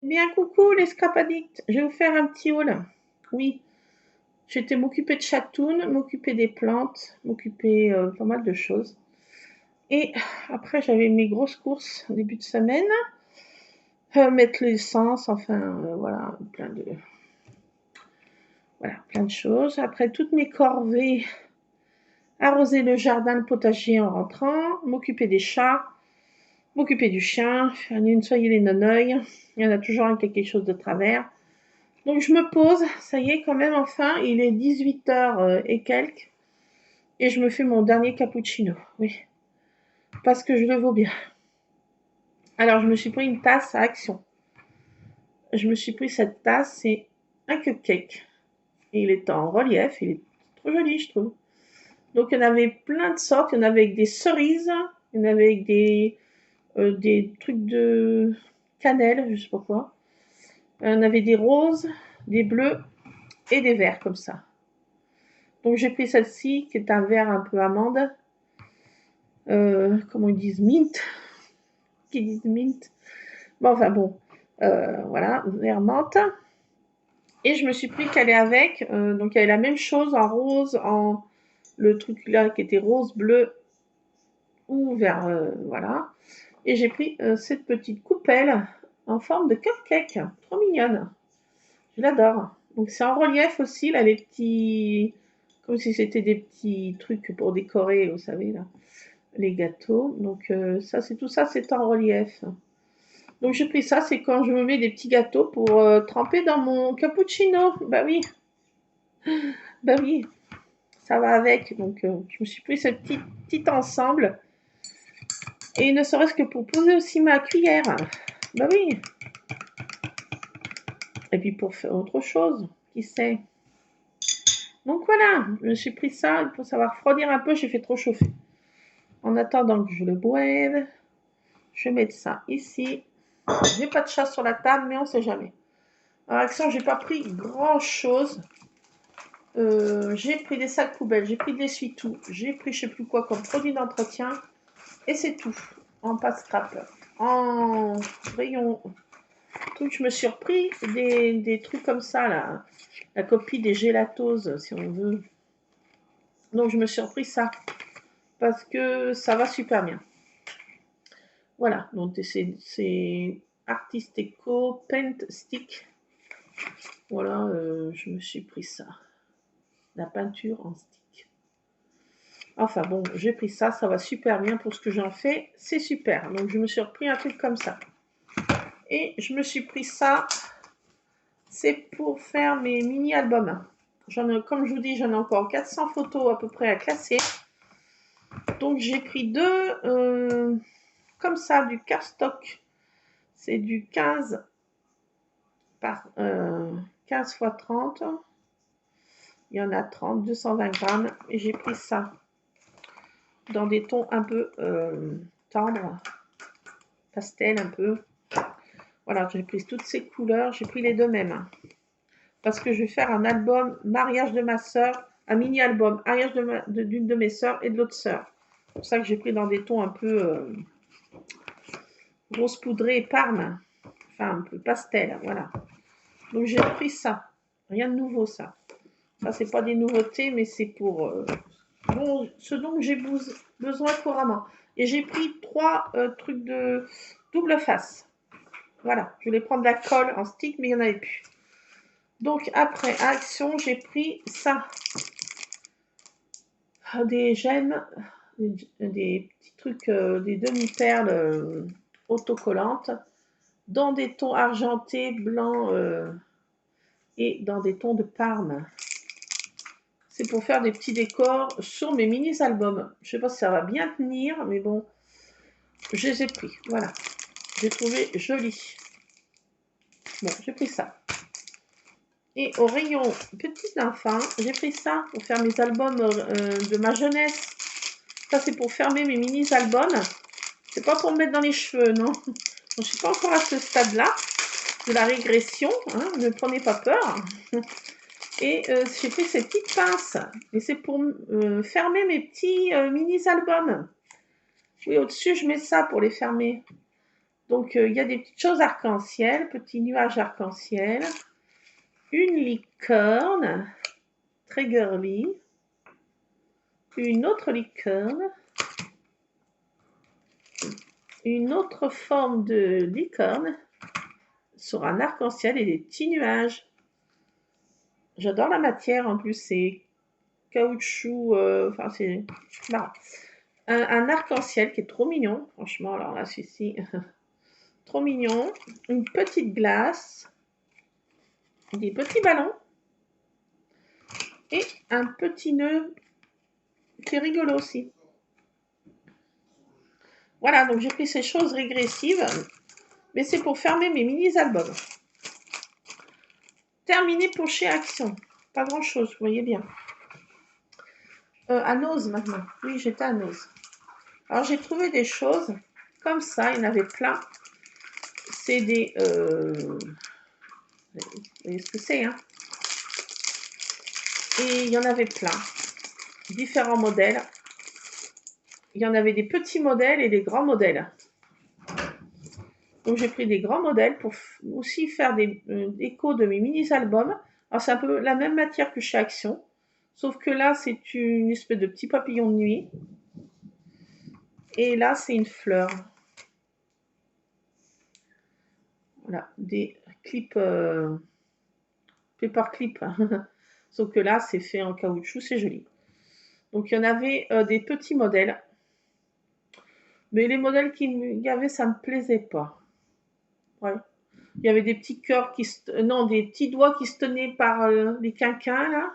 Bien, coucou les scrap addicts. Je vais vous faire un petit haul. Oui, j'étais m'occuper de chatounes, m'occuper des plantes, m'occuper pas mal de choses. Et après, j'avais mes grosses courses en début de semaine. Mettre l'essence, enfin, voilà, plein de choses. Après, toutes mes corvées, arroser le jardin, le potager en rentrant, m'occuper des chats, m'occuper du chien, faire nettoyer les noneuils. Il y en a toujours un qui a quelque chose de travers. Donc je me pose, ça y est quand même enfin, il est 18h et quelques, et je me fais mon dernier cappuccino, oui, parce que je le vaux bien. Alors je me suis pris une tasse à Action. Je me suis pris cette tasse, c'est un cupcake. Et il est en relief, il est trop joli je trouve. Donc il y en avait plein de sortes, il y en avait avec des cerises, il y en avait avec des trucs de cannelle, je sais pas quoi. Il y en avait des roses, des bleus et des verts comme ça. Donc j'ai pris celle-ci qui est un vert un peu amande. Comment ils disent mint, qui disent mint. Bon, enfin bon, voilà, vert menthe. Et je me suis pris qu'elle est avec, donc il y avait la même chose en rose, en le truc là qui était rose, bleu ou vert, voilà. Et j'ai pris cette petite coupelle en forme de cupcake, trop mignonne. Je l'adore. Donc c'est en relief aussi, là, les petits, comme si c'était des petits trucs pour décorer, vous savez, là, les gâteaux. Donc ça, c'est tout ça, c'est en relief. Donc j'ai pris ça, c'est quand je me mets des petits gâteaux pour tremper dans mon cappuccino. Bah oui, bah oui, ça va avec. Donc je me suis pris ce petit ensemble. Et ne serait-ce que pour poser aussi ma cuillère. Bah oui. Et puis pour faire autre chose, qui sait. Donc voilà, je me suis pris ça. Il faut savoir refroidir un peu, j'ai fait trop chauffer. En attendant que je le boive, je vais mettre ça ici. J'ai pas de chat sur la table, mais on sait jamais. Alors, Action, j'ai pas pris grand chose. J'ai pris des sacs poubelles, j'ai pris de l'essuie-tout, j'ai pris je sais plus quoi comme produit d'entretien, et c'est tout. En passe-scrap. En rayon truc, je me suis repris des trucs comme ça, là. La copie des gélatoses, si on veut. Donc je me suis repris ça, parce que ça va super bien. Voilà, donc c'est Artist Eco Paint Stick. Voilà, je me suis pris ça. La peinture en stick. Enfin bon, j'ai pris ça, ça va super bien pour ce que j'en fais, c'est super. Donc je me suis repris un truc comme ça. Et je me suis pris ça, c'est pour faire mes mini-albums. Comme je vous dis, j'en ai encore 400 photos à peu près à classer. Donc j'ai pris deux, comme ça, du cardstock. C'est du 15 par 15 x 30. Il y en a 30, 220 grammes. Et j'ai pris ça dans des tons un peu tendres, pastel un peu. Voilà, j'ai pris toutes ces couleurs, j'ai pris les deux mêmes. Parce que je vais faire un album mariage de ma sœur, un mini-album mariage d'une de mes sœurs et de l'autre sœur. C'est pour ça que j'ai pris dans des tons un peu rose poudré et parme. Enfin, un peu pastel, voilà. Donc j'ai pris ça. Rien de nouveau, ça. Ça, c'est pas des nouveautés, mais c'est pour ce dont j'ai besoin couramment. Et j'ai pris trois trucs de double face. Voilà, je voulais prendre la colle en stick, mais il n'y en avait plus. Donc après Action, j'ai pris ça. Des gemmes, des petits trucs, des demi-perles autocollantes, dans des tons argentés, blancs et dans des tons de parme. C'est pour faire des petits décors sur mes mini-albums. Je ne sais pas si ça va bien tenir, mais bon, je les ai pris. Voilà, j'ai trouvé joli. Bon, j'ai pris ça. Et au rayon petits enfants, j'ai pris ça pour faire mes albums de ma jeunesse. Ça, c'est pour fermer mes mini-albums. C'est pas pour me mettre dans les cheveux, non. Je ne suis pas encore à ce stade-là de la régression. Hein, ne prenez pas peur. Et j'ai pris ces petites pinces. Et c'est pour fermer mes petits mini-albums. Oui, au-dessus, je mets ça pour les fermer. Donc, il y a des petites choses arc-en-ciel, petits nuages arc-en-ciel. Une licorne, très girly. Une autre licorne. Une autre forme de licorne sur un arc-en-ciel et des petits nuages. J'adore la matière, en plus, c'est caoutchouc, enfin, c'est marrant. Un arc-en-ciel qui est trop mignon, franchement, alors là, celui-ci, trop mignon. Une petite glace, des petits ballons et un petit nœud qui est rigolo aussi. Voilà, donc j'ai pris ces choses régressives, mais c'est pour fermer mes mini-albums. Terminé pour chez Action. Pas grand-chose, vous voyez bien. À Nose maintenant. Oui, j'étais à Nose. Alors j'ai trouvé des choses comme ça, il y en avait plein. C'est des... vous voyez ce que c'est, hein? Et il y en avait plein. Différents modèles. Il y en avait des petits modèles et des grands modèles. Donc j'ai pris des grands modèles pour aussi faire des échos de mes mini-albums. Alors c'est un peu la même matière que chez Action. Sauf que là, c'est une espèce de petit papillon de nuit. Et là, c'est une fleur. Voilà, des clips, paper clips. Sauf que là, c'est fait en caoutchouc, c'est joli. Donc, il y en avait des petits modèles. Mais les modèles qu'il y avait, ça ne me plaisait pas. Ouais. Il y avait des petits cœurs qui non, des petits doigts qui se tenaient par les quinquins, là.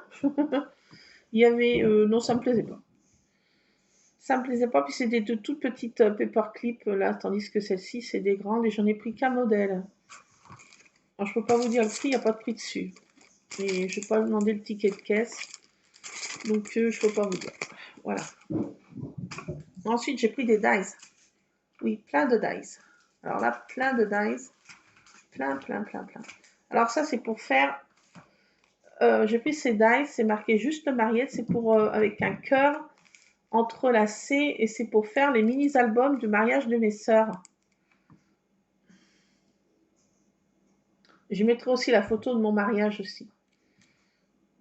Il y avait... non, ça ne me plaisait pas. Ça me plaisait pas, puis c'était de toutes petites paperclips là, tandis que celle-ci, c'est des grandes et j'en ai pris qu'un modèle. Alors, je peux pas vous dire le prix, il n'y a pas de prix dessus. Et je vais pas demander le ticket de caisse, donc je peux pas vous dire. Voilà. Ensuite, j'ai pris des dies. Oui, plein de dies. Alors là, plein de dies. Plein. Alors ça, c'est pour faire... j'ai pris ces dies, c'est marqué juste mariette, c'est pour avec un cœur entrelacé et c'est pour faire les mini-albums du mariage de mes sœurs. Je mettrai aussi la photo de mon mariage aussi.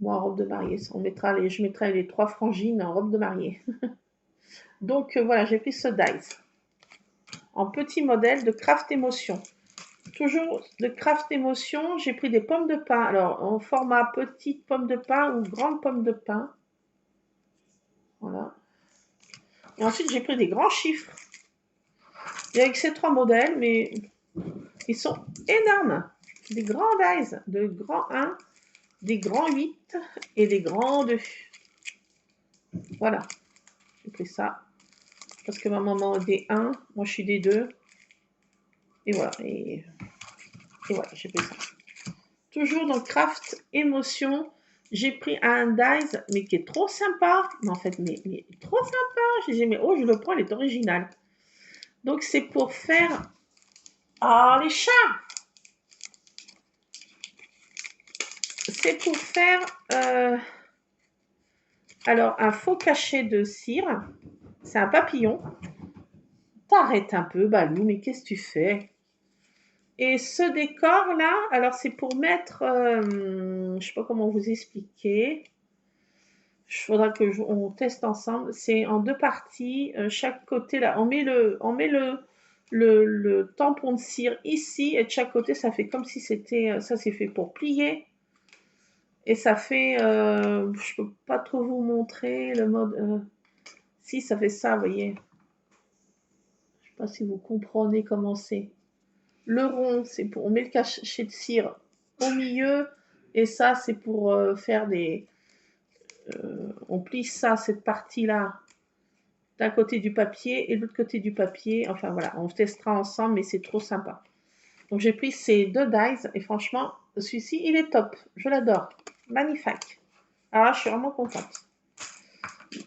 Moi en robe de mariée. Je mettrai les 3 frangines en robe de mariée. Donc voilà, j'ai pris ce dies. En petit modèle de Craft Emotion. Toujours de Craft Emotion, j'ai pris des pommes de pin. Alors en format petite pomme de pin ou grande pomme de pin. Voilà. Et ensuite, j'ai pris des grands chiffres. Et avec ces 3 modèles, mais ils sont énormes. Des grands dies, de grands 1, des grands 8 et des grands 2. Voilà. J'ai pris ça. Parce que ma maman est des 1, moi je suis des 2. Et voilà. Et voilà, j'ai pris ça. Toujours dans Craft Emotion, j'ai pris un dies, mais qui est trop sympa. Mais en fait, mais trop sympa. J'ai dit, mais oh, je le prends, il est original. Donc, c'est pour faire... Ah, les chats! C'est pour faire... alors, un faux cachet de cire. C'est un papillon. T'arrêtes un peu, Balou, mais qu'est-ce que tu fais? Et ce décor-là, alors c'est pour mettre... je ne sais pas comment vous expliquer. Il faudra qu'on teste ensemble. C'est en 2 parties. Chaque côté, là, on met le tampon de cire ici. Et de chaque côté, ça fait comme si c'était... ça, c'est fait pour plier. Et ça fait... je ne peux pas trop vous montrer le mode... si, ça fait ça, vous voyez. Je ne sais pas si vous comprenez comment c'est. Le rond, c'est pour... On met le cachet de cire au milieu. Et ça, c'est pour faire des... on plie ça, cette partie-là, d'un côté du papier et de l'autre côté du papier. Enfin voilà, on testera ensemble, mais c'est trop sympa. Donc j'ai pris ces 2 dies et franchement, celui-ci, il est top. Je l'adore. Magnifique. Alors là, je suis vraiment contente.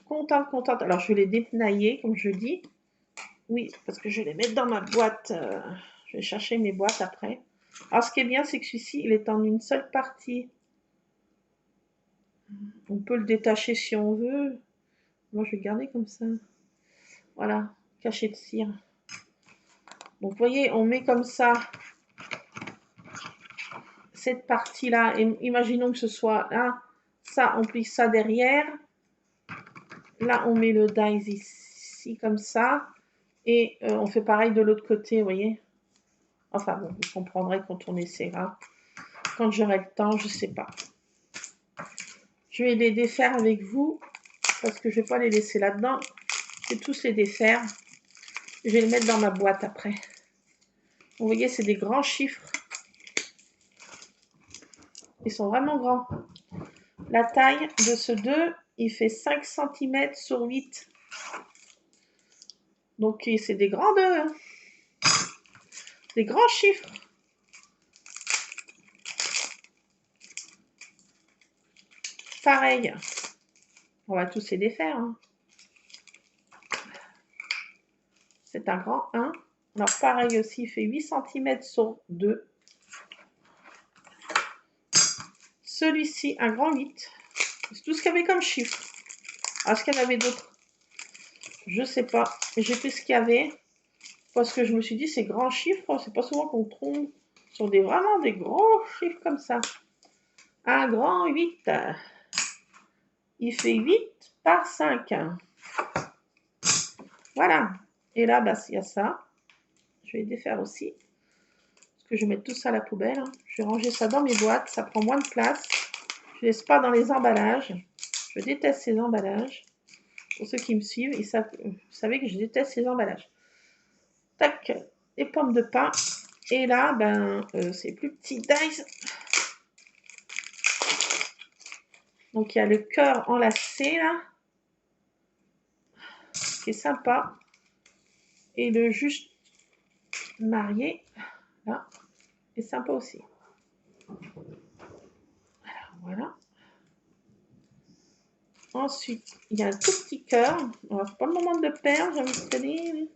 Contente. Alors je vais les dépenailler, comme je dis. Oui, parce que je vais les mettre dans ma boîte. Je vais chercher mes boîtes après. Alors ce qui est bien, c'est que celui-ci, il est en une seule partie. On peut le détacher si on veut. Moi, je vais garder comme ça. Voilà, cachet de cire. Donc, vous voyez, on met comme ça cette partie-là. Imaginons que ce soit là. Ça, on plie ça derrière. Là, on met le dies ici, comme ça. Et on fait pareil de l'autre côté, vous voyez. Enfin, bon, vous comprendrez quand on essaiera. Quand j'aurai le temps, je ne sais pas. Je vais les défaire avec vous. Parce que je ne vais pas les laisser là-dedans. Je vais tous les défaire. Je vais les mettre dans ma boîte après. Vous voyez, c'est des grands chiffres. Ils sont vraiment grands. La taille de ce 2, il fait 5 cm sur 8. Donc, c'est des grands 2. Hein. Des grands chiffres. Pareil. On va tous les défaire. Hein. C'est un grand 1. Alors, pareil aussi, il fait 8 cm sur 2. Celui-ci, un grand 8. C'est tout ce qu'il y avait comme chiffre. Est-ce qu'il y en avait d'autres? Je ne sais pas. J'ai pris ce qu'il y avait. Parce que je me suis dit, ces grands chiffres, c'est pas souvent qu'on trouve sur vraiment des gros chiffres comme ça. Un grand 8. Il fait 8 par 5. Voilà. Et là, bah, il y a ça. Je vais défaire aussi. Parce que je vais mettre tout ça à la poubelle. Je vais ranger ça dans mes boîtes. Ça prend moins de place. Je ne laisse pas dans les emballages. Je déteste ces emballages. Pour ceux qui me suivent, vous savez que je déteste ces emballages. Tac, les pommes de pain. Et là, ben, c'est plus petit dice. Donc, il y a le cœur enlacé, là. Qui est sympa. Et le juste marié, là, est sympa aussi. Alors, voilà. Ensuite, il y a un tout petit cœur. Alors, c'est pas le moment de le perdre, j'ai envie de te dire.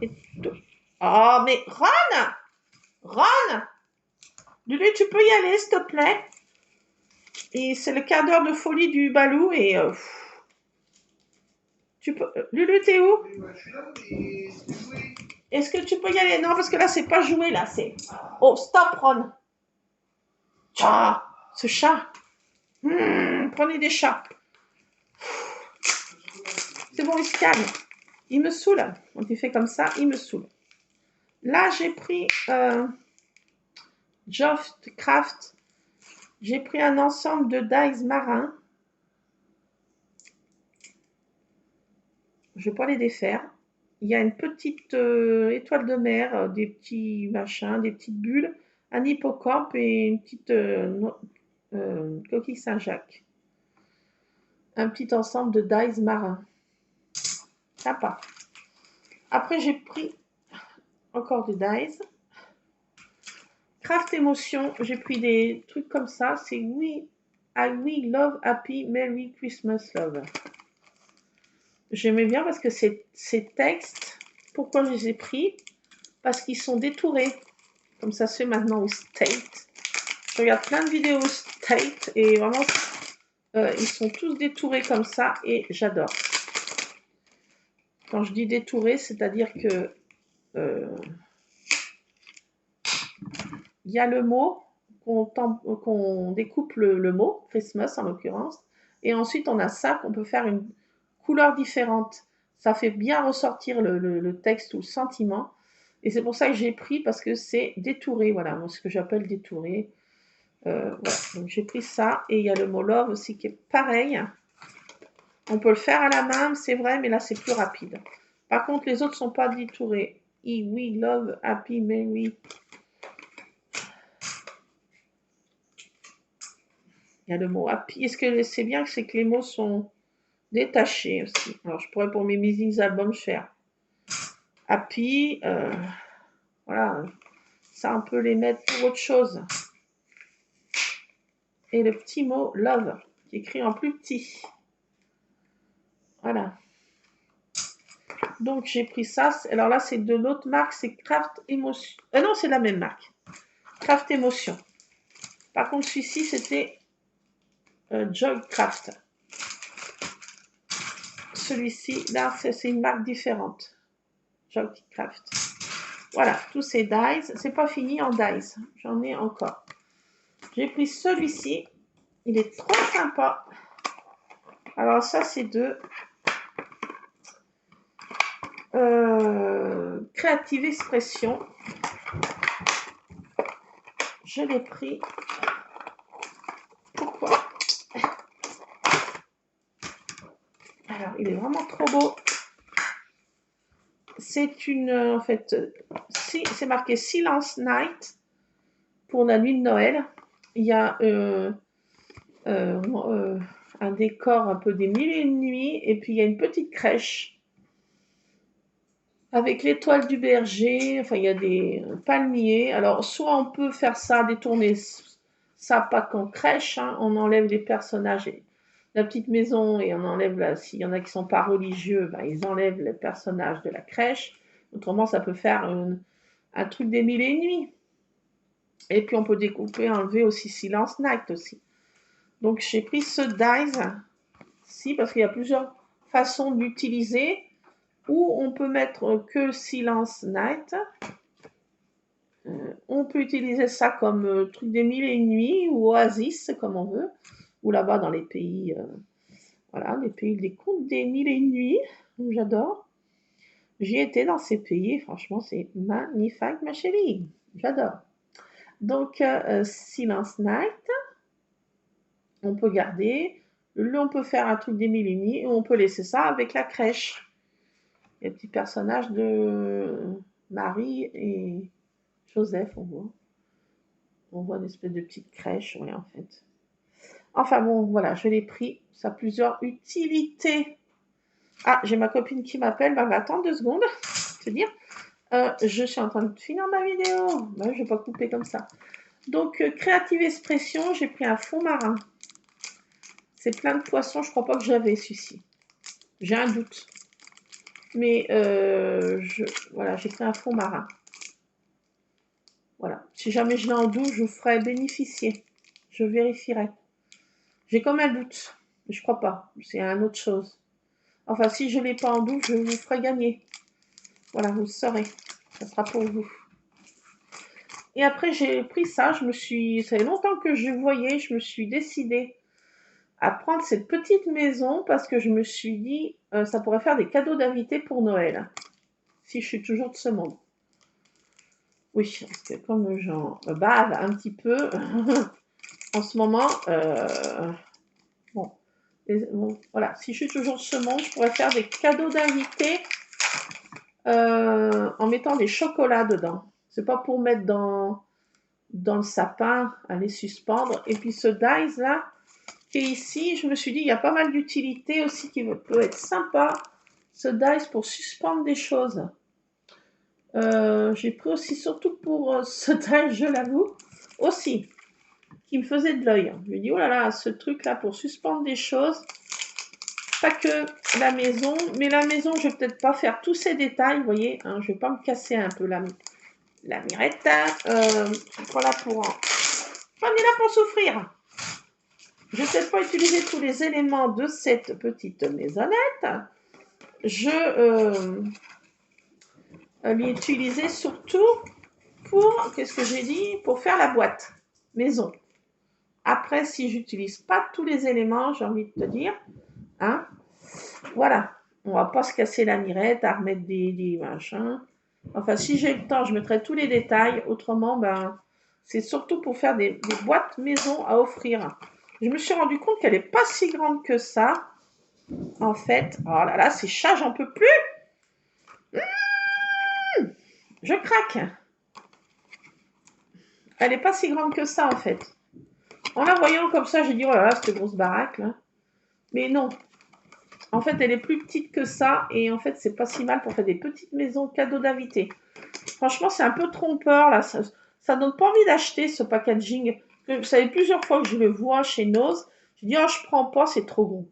Et tout. Oh, mais Ron! Ron! Lulu, tu peux y aller, s'il te plaît? Et c'est le quart d'heure de folie du Balou et... tu peux... Lulu, t'es où? Je suis là, mais c'est joué. Est-ce que tu peux y aller? Non, parce que là, c'est pas joué, là, c'est... Oh, stop, Ron! Ah, ce chat! Prenez des chats. C'est bon, il se calme. Il me saoule. Quand il fait comme ça, il me saoule. Là, j'ai pris Joft Craft. J'ai pris un ensemble de dies marins. Je ne vais pas les défaire. Il y a une petite étoile de mer, des petits machins, des petites bulles, un hippocampe et une petite coquille Saint-Jacques. Un petit ensemble de dies marins. Sympa. Après, j'ai pris encore des dies. Craft Émotion, j'ai pris des trucs comme ça. C'est We Love Happy Merry Christmas Love. J'aimais bien parce que ces textes, pourquoi je les ai pris? Parce qu'ils sont détourés. Comme ça se fait maintenant au State. Je regarde plein de vidéos au State et vraiment, ils sont tous détourés comme ça et j'adore. Quand je dis détourés, c'est-à-dire que il y a le mot, qu'on découpe le mot, Christmas en l'occurrence, et ensuite on a ça qu'on peut faire une couleur différente. Ça fait bien ressortir le texte ou le sentiment. Et c'est pour ça que j'ai pris, parce que c'est détouré, voilà, ce que j'appelle détouré. Voilà. Donc j'ai pris ça, et il y a le mot love aussi qui est pareil. On peut le faire à la main, c'est vrai, mais là c'est plus rapide. Par contre, les autres ne sont pas détourés. We love, happy, merry. Il y a le mot happy. Est-ce que c'est bien que c'est que les mots sont détachés aussi? Alors, je pourrais pour mes mini albums faire happy. Voilà. Ça, on peut les mettre pour autre chose. Et le petit mot love, qui est écrit en plus petit. Voilà. Donc, j'ai pris ça. Alors là, c'est de l'autre marque. C'est Craft Emotion. Non, c'est la même marque. Craft Emotion. Par contre, celui-ci, c'était Joy Craft. Celui-ci, là, c'est une marque différente. Joy Craft. Voilà, tous ces dies. C'est pas fini en dies. J'en ai encore. J'ai pris celui-ci. Il est trop sympa. Alors ça, c'est de Creative Expression. Je l'ai pris. Pourquoi? Alors, il est vraiment trop beau. C'est une, en fait, c'est marqué Silence Night pour la nuit de Noël. Il y a un décor un peu des mille et une nuits et puis il y a une petite crèche avec l'étoile du berger. Enfin, il y a des palmiers. Alors, soit on peut faire ça, détourner ça pas qu'en crèche, hein, on enlève les personnages et la petite maison et on enlève, s'il y en a qui sont pas religieux, ben, ils enlèvent les personnages de la crèche. Autrement, ça peut faire un truc des mille et une nuits. Et puis, on peut découper, enlever aussi Silence Night aussi. Donc, j'ai pris ce dies-ci parce qu'il y a plusieurs façons d'utiliser. Ou on peut mettre que Silence Night. On peut utiliser ça comme truc des mille et une nuits ou oasis, comme on veut. Ou là-bas dans les pays, voilà, les pays des contes des mille et une nuits. J'adore. J'y étais dans ces pays, franchement, c'est magnifique, ma chérie. J'adore. Donc, Silence Night, on peut garder. Là, on peut faire un truc des mille et une nuits, ou on peut laisser ça avec la crèche. Les petits personnages de Marie et Joseph, on voit. On voit une espèce de petite crèche, oui, en fait. Enfin bon, voilà, je l'ai pris. Ça a plusieurs utilités. Ah, j'ai ma copine qui m'appelle. Bah, va attendre 2 secondes. Te dire. Je suis en train de finir ma vidéo. Bah, je ne vais pas couper comme ça. Donc, Creative Expression, j'ai pris un fond marin. C'est plein de poissons. Je ne crois pas que j'avais celui-ci. J'ai un doute. Mais voilà, j'ai pris un fond marin. Voilà. Si jamais je l'ai en douce, je vous ferai bénéficier. Je vérifierai. J'ai comme un doute. Mais je crois pas. C'est une autre chose. Enfin, si je ne l'ai pas en douce, je vous ferai gagner. Voilà, vous le saurez. Ça sera pour vous. Et après, j'ai pris ça. Ça fait longtemps que je voyais. Je me suis décidée à prendre cette petite maison parce que je me suis dit, ça pourrait faire des cadeaux d'invités pour Noël. Si je suis toujours de ce monde. Oui, parce que comme j'en bave un petit peu en ce moment, bon, voilà, si je suis toujours de ce monde, je pourrais faire des cadeaux d'invités en mettant des chocolats dedans. C'est pas pour mettre dans le sapin, à les suspendre. Et puis ce dies là, qui est ici, je me suis dit, il y a pas mal d'utilité aussi qui peut être sympa. Ce dies pour suspendre des choses. J'ai pris aussi, surtout pour ce dice, je l'avoue, aussi, qui me faisait de l'œil. Je me dis, oh là là, ce truc-là pour suspendre des choses, pas que la maison, mais la maison, je vais peut-être pas faire tous ces détails, vous voyez, hein, je vais pas me casser un peu la mirette. Voilà pour... On est là pour souffrir. Je ne vais peut-être pas utiliser tous les éléments de cette petite maisonnette. Je l'ai utilisé surtout pour, qu'est-ce que j'ai dit? Pour faire la boîte maison. Après, si j'utilise pas tous les éléments, j'ai envie de te dire, hein, voilà, on va pas se casser la mirette à remettre des machins. Enfin, si j'ai le temps, je mettrai tous les détails. Autrement, ben, c'est surtout pour faire des boîtes maison à offrir. Je me suis rendu compte qu'elle n'est pas si grande que ça. En fait, oh là là, ces chats, j'en peux plus. Je craque. Elle n'est pas si grande que ça, en fait. En la voyant comme ça, j'ai dit, oh là là, cette grosse baraque, là. Mais non. En fait, elle est plus petite que ça. Et en fait, c'est pas si mal pour faire des petites maisons cadeaux d'invités. Franchement, c'est un peu trompeur, là. Ça donne pas envie d'acheter ce packaging. Vous savez, plusieurs fois que je le vois chez Nose, je dis, oh, je prends pas, c'est trop gros.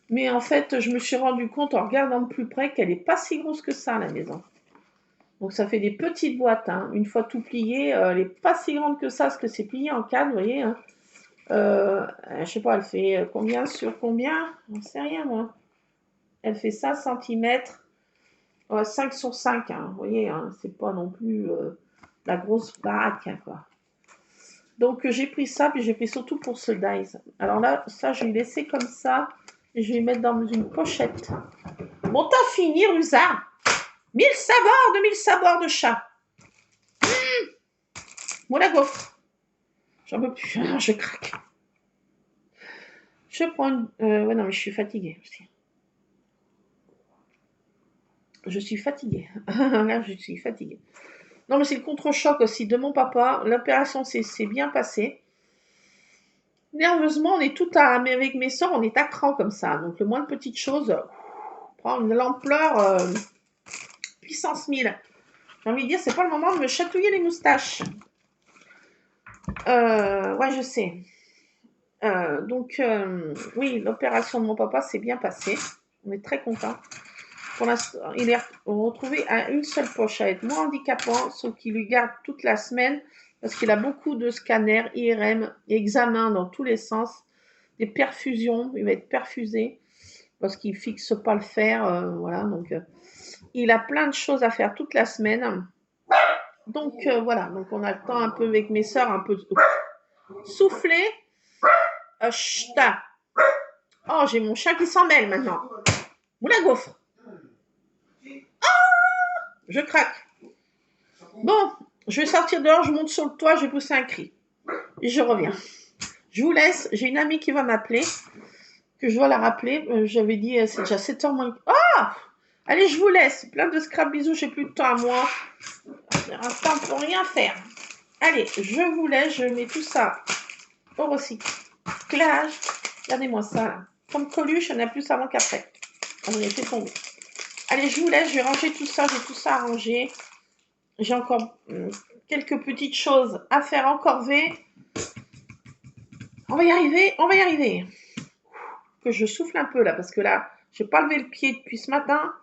Mais en fait, je me suis rendu compte en regardant de plus près qu'elle n'est pas si grosse que ça, la maison. Donc, ça fait des petites boîtes. Hein. Une fois tout plié, elle n'est pas si grande que ça, parce que c'est plié en 4, vous voyez. Hein. Je sais pas, elle fait combien sur combien? J'en sais rien, moi. Elle fait 5 cm. 5 sur 5, hein, vous voyez, hein, c'est pas non plus la grosse baraque, hein, quoi. Donc j'ai pris ça, puis j'ai pris surtout pour ce dice. Alors là, ça, je vais laisser comme ça, et je vais mettre dans une pochette. Bon, t'as fini, Rusa. 1000 sabords de chat. Moula gaufre. J'en peux plus, je craque. Je prends une... ouais, non, mais je suis fatiguée aussi. Je suis fatiguée. Là, je suis fatiguée. Non, mais c'est le contre-choc aussi de mon papa. L'opération s'est bien passée. Nerveusement, on est tout à... Mais avec mes soeurs, on est à cran comme ça. Donc, le moins de petites choses prend une ampleur puissance 1000. J'ai envie de dire, c'est pas le moment de me chatouiller les moustaches. Ouais, je sais. Donc, oui, l'opération de mon papa s'est bien passée. On est très contents. Pour l'instant, il est retrouvé à une seule poche à être moins handicapant, sauf qu'il lui garde toute la semaine parce qu'il a beaucoup de scanners, IRM, examens dans tous les sens, des perfusions. Il va être perfusé parce qu'il fixe pas le fer. Voilà, donc il a plein de choses à faire toute la semaine. Donc voilà, donc on a le temps un peu avec mes sœurs, un peu souffler. Oh, j'ai mon chat qui s'en mêle maintenant. Moula gaufre. Je craque. Bon, je vais sortir dehors, je monte sur le toit, je vais pousser un cri. Et je reviens. Je vous laisse, j'ai une amie qui va m'appeler, que je dois la rappeler. J'avais dit, c'est déjà 7h moins. Ah, allez, je vous laisse. Plein de scrap bisous, j'ai plus de temps à moi. Un temps pour rien faire. Allez, je vous laisse, je mets tout ça au recyclage. Regardez-moi ça, là. Comme Coluche, il y en a plus avant qu'après. On est fait tomber. Allez, je vous laisse, je vais ranger tout ça, j'ai tout ça arrangé. J'ai encore quelques petites choses à faire en corvée. On va y arriver, on va y arriver. Que je souffle un peu là, parce que là, j'ai pas levé le pied depuis ce matin.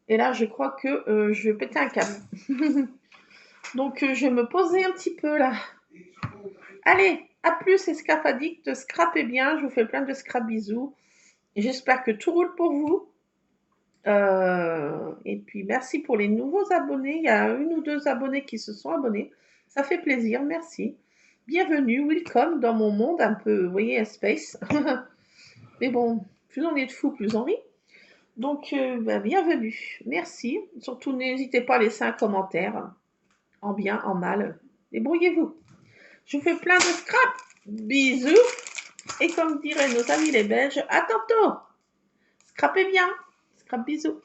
Et là, je crois que je vais péter un câble. Donc, je vais me poser un petit peu là. Allez, à plus, Escrap Addict. Scrapez bien, je vous fais plein de scrap bisous. Et j'espère que tout roule pour vous. Et puis, merci pour les nouveaux abonnés. Il y a 1 ou 2 abonnés qui se sont abonnés. Ça fait plaisir, merci. Bienvenue, welcome dans mon monde un peu, vous voyez, space. Mais bon, plus on est de fous, plus on rit. Donc, bienvenue. Merci. Surtout, n'hésitez pas à laisser un commentaire. En bien, en mal. Débrouillez-vous. Je vous fais plein de scrap. Bisous. Et comme diraient nos amis les Belges, à tantôt. Scrapez bien. Scrap bisous.